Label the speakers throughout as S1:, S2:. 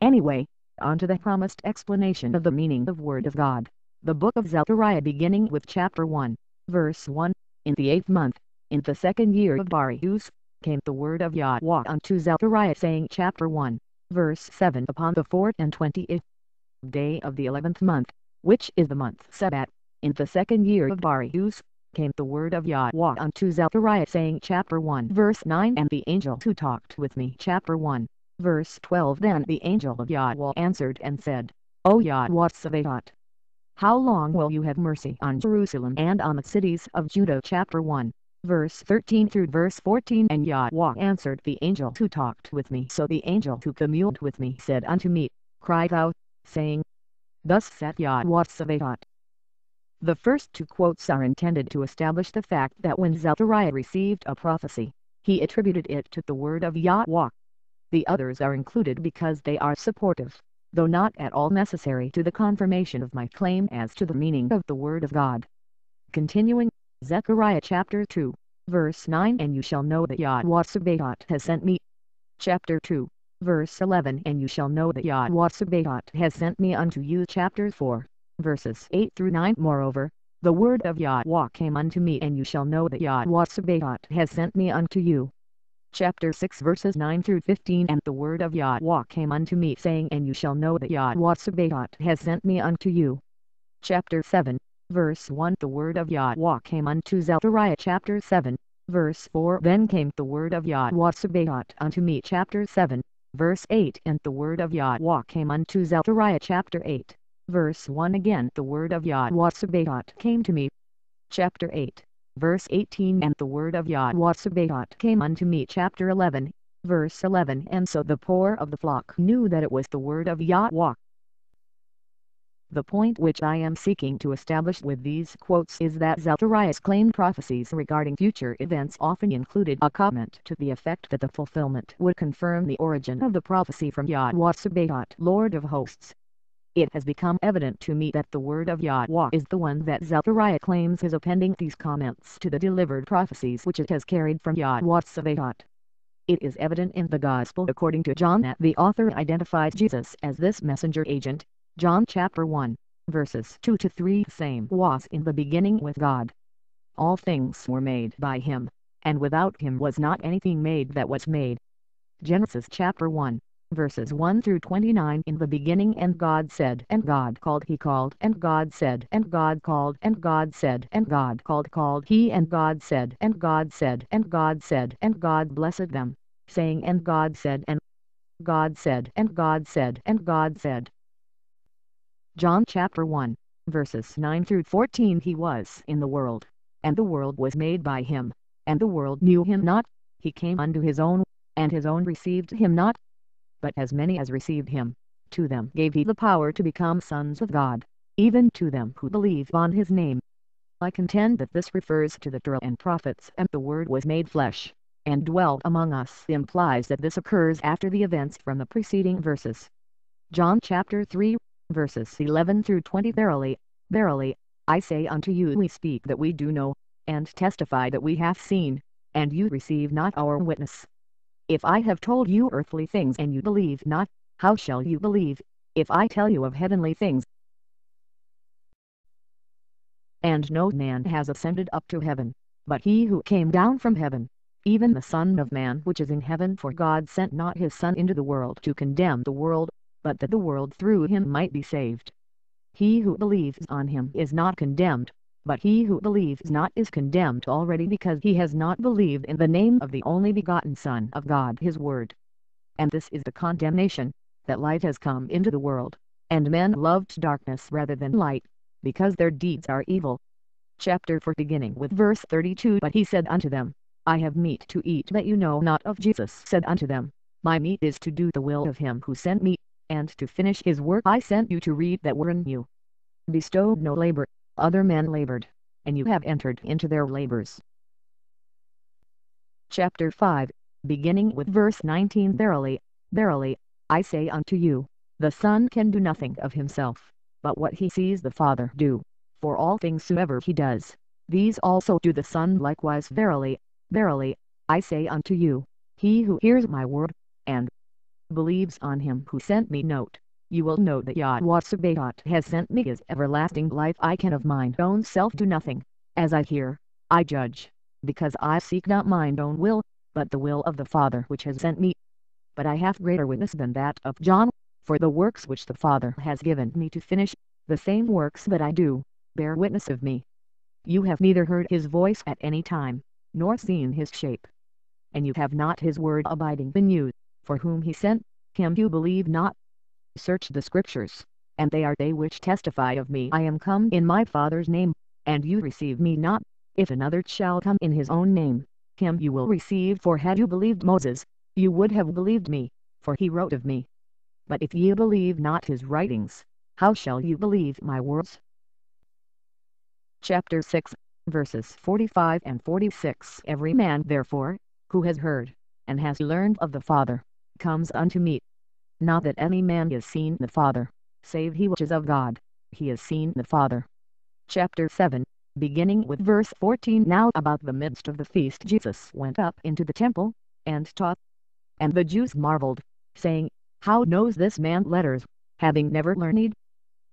S1: Anyway, on to the promised explanation of the meaning of Word of God. The book of Zechariah, beginning with chapter 1, verse 1. In the 8th month, in the 2nd year of Darius, came the word of Yahweh unto Zechariah, saying, chapter 1, verse 7. Upon the 24th day of the 11th month, which is the month Sabbath, in the 2nd year of Darius, came the word of Yahweh unto Zechariah, saying, chapter 1, verse 9. And the angel who talked with me, chapter 1, verse 12. Then the angel of Yahweh answered and said, O Yahweh Sabaoth, how long will you have mercy on Jerusalem and on the cities of Judah? Chapter 1, verse 13 through verse 14. And Yahweh answered the angel who talked with me. So the angel who communed with me said unto me, Cry thou, saying, Thus saith Yahweh Sabaoth. The first two quotes are intended to establish the fact that when Zechariah received a prophecy, he attributed it to the word of Yahweh. The others are included because they are supportive, though not at all necessary to the confirmation of my claim as to the meaning of the word of God. Continuing, Zechariah chapter 2, verse 9. And you shall know that Yahweh Sabaoth has sent me. Chapter 2, verse 11. And you shall know that Yahweh Sabaoth has sent me unto you. Chapter 4, verses 8 through 9. Moreover, the word of Yahweh came unto me, and you shall know that Yahweh Sabaoth has sent me unto you. Chapter 6, verses 9 through 15. And the word of Yahweh came unto me, saying, And you shall know that Yahweh Sabaoth has sent me unto you. Chapter 7, verse 1. The word of Yahweh came unto Zechariah. Chapter 7, verse 4. Then came the word of Yahweh Sabaoth unto me. Chapter 7, verse 8. And the word of Yahweh came unto Zechariah. Chapter 8, verse 1. Again the word of Yahweh Sabaoth came to me. Chapter 8, verse 18. And the word of Yahweh Sabaoth came unto me. Chapter 11, verse 11. And so the poor of the flock knew that it was the word of Yahweh. The point which I am seeking to establish with these quotes is that Zechariah's claimed prophecies regarding future events often included a comment to the effect that the fulfillment would confirm the origin of the prophecy from Yahweh Sabaoth, Lord of hosts. It has become evident to me that the word of Yahweh is the one that Zechariah claims is appending these comments to the delivered prophecies which it has carried from Yahweh Sabaoth. It is evident in the Gospel according to John that the author identifies Jesus as this messenger agent. John chapter 1, verses 2 to 3. The same was in the beginning with God. All things were made by him, and without him was not anything made that was made. Genesis chapter 1, verses 1 through 29. In the beginning, and God said, and God called, he called, and God said, and God called, and God said, and God called he, and God said, and God said, and God said, and God blessed them, saying, and God said, and God said, and God said, and God said. John chapter 1, verses 9 through 14. He was in the world, and the world was made by him, and the world knew him not. He came unto his own, and his own received him not. But as many as received him, to them gave he the power to become sons of God, even to them who believe on his name. I contend that this refers to the Torah and prophets, and the Word was made flesh, and dwelt among us implies that this occurs after the events from the preceding verses. John chapter 3, verses 11 through 20. Verily, verily, I say unto you, we speak that we do know, and testify that we have seen, and you receive not our witness. If I have told you earthly things and you believe not, how shall you believe, if I tell you of heavenly things? And no man has ascended up to heaven, but he who came down from heaven, even the Son of Man which is in heaven. For God sent not his Son into the world to condemn the world, but that the world through him might be saved. He who believes on him is not condemned, but he who believes not is condemned already, because he has not believed in the name of the only begotten Son of God, his Word. And this is the condemnation, that light has come into the world, and men loved darkness rather than light, because their deeds are evil. Chapter 4, beginning with verse 32. But he said unto them, I have meat to eat that you know not of. Jesus said unto them, My meat is to do the will of him who sent me, and to finish his work. I sent you to read that wherein you bestowed no labor, other men labored, and you have entered into their labors. Chapter 5, beginning with verse 19. Verily, verily, I say unto you, the Son can do nothing of himself, but what he sees the Father do. For all things soever he does, these also do the Son likewise. Verily, verily, I say unto you, he who hears my word, and believes on him who sent me. Note, you will note that Yahweh Sabaoth has sent me his everlasting life. I can of mine own self do nothing. As I hear, I judge, because I seek not mine own will, but the will of the Father which has sent me. But I have greater witness than that of John, for the works which the Father has given me to finish, the same works that I do, bear witness of me. You have neither heard his voice at any time, nor seen his shape. And you have not his word abiding in you, for whom he sent, him you believe not. Search the Scriptures, and they are they which testify of me. I am come in my Father's name, and you receive me not. If another shall come in his own name, him you will receive. For had you believed Moses, you would have believed me, for he wrote of me. But if ye believe not his writings, how shall you believe my words? Chapter 6, verses 45 and 46. Every man therefore, who has heard, and has learned of the Father, comes unto me. Not that any man has seen the Father, save he which is of God, he has seen the Father. Chapter 7, beginning with verse 14. Now about the midst of the feast Jesus went up into the temple, and taught. And the Jews marveled, saying, How knows this man letters, having never learned?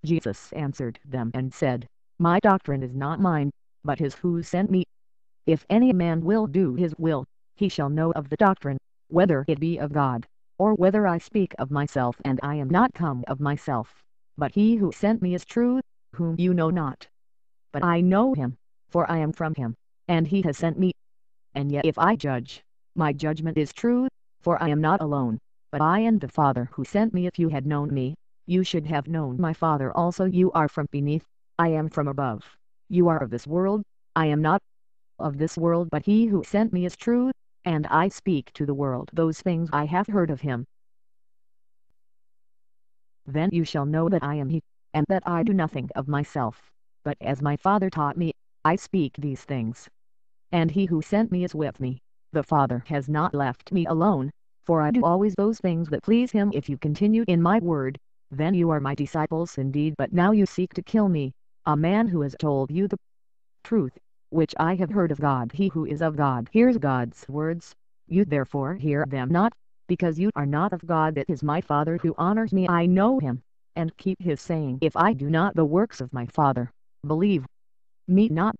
S1: Jesus answered them and said, My doctrine is not mine, but his who sent me. If any man will do his will, he shall know of the doctrine, whether it be of God, or whether I speak of myself. And I am not come of myself, but he who sent me is true, whom you know not. But I know him, for I am from him, and he has sent me. And yet if I judge, my judgment is true, for I am not alone, but I and the Father who sent me. If you had known me, you should have known my Father also. You are from beneath, I am from above. You are of this world, I am not of this world, but he who sent me is true, and I speak to the world those things I have heard of him. Then you shall know that I am he, and that I do nothing of myself, but as my Father taught me, I speak these things. And he who sent me is with me. The Father has not left me alone, for I do always those things that please him. If you continue in my word, then you are my disciples indeed. But now you seek to kill me, a man who has told you the truth, which I have heard of God. He who is of God hears God's words. You therefore hear them not, because you are not of God. It is my Father who honors me. I know him, and keep his saying. If I do not the works of my Father, believe me not.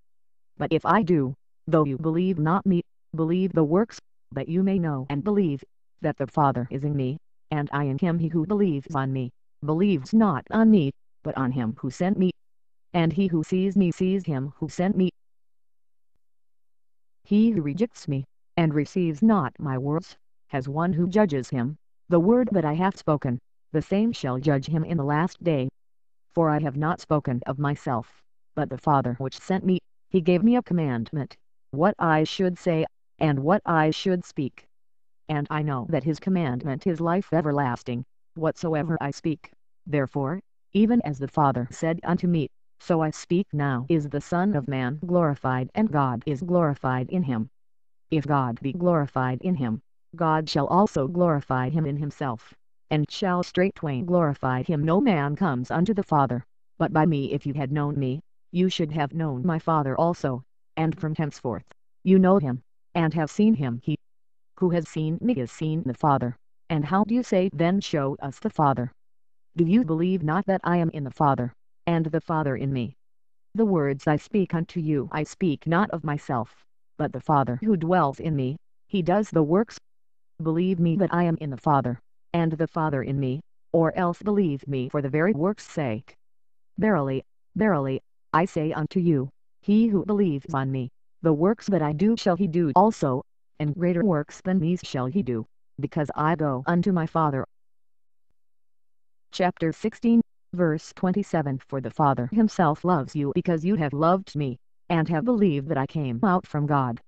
S1: But if I do, though you believe not me, believe the works, that you may know and believe, that the Father is in me, and I in him. He who believes on me, believes not on me, but on him who sent me. And he who sees me sees him who sent me. He who rejects me, and receives not my words, has one who judges him. The word that I have spoken, the same shall judge him in the last day. For I have not spoken of myself, but the Father which sent me, he gave me a commandment, what I should say, and what I should speak. And I know that his commandment is life everlasting, whatsoever I speak. Therefore, even as the Father said unto me, so I speak now. Is the Son of Man glorified, and God is glorified in him? If God be glorified in him, God shall also glorify him in himself, and shall straightway glorify him. No man comes unto the Father, but by me. If you had known me, you should have known my Father also, and from henceforth, you know him, and have seen him. He who has seen me has seen the Father. And how do you say then, show us the Father? Do you believe not that I am in the Father, and the Father in me? The words I speak unto you I speak not of myself, but the Father who dwells in me, he does the works. Believe me that I am in the Father, and the Father in me, or else believe me for the very works' sake. Verily, verily, I say unto you, he who believes on me, the works that I do shall he do also, and greater works than these shall he do, because I go unto my Father. Chapter 16, verse 27. For the Father himself loves you, because you have loved me, and have believed that I came out from God.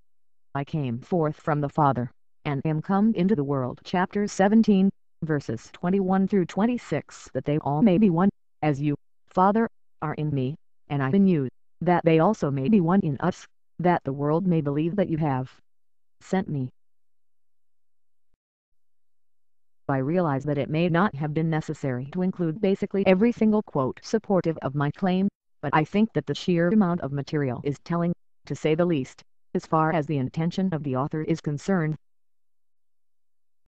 S1: I came forth from the Father, and am come into the world. Chapter 17, verses 21 through 26. That they all may be one, as you, Father, are in me, and I in you, that they also may be one in us, that the world may believe that you have sent me. I realize that it may not have been necessary to include basically every single quote supportive of my claim, but I think that the sheer amount of material is telling, to say the least, as far as the intention of the author is concerned.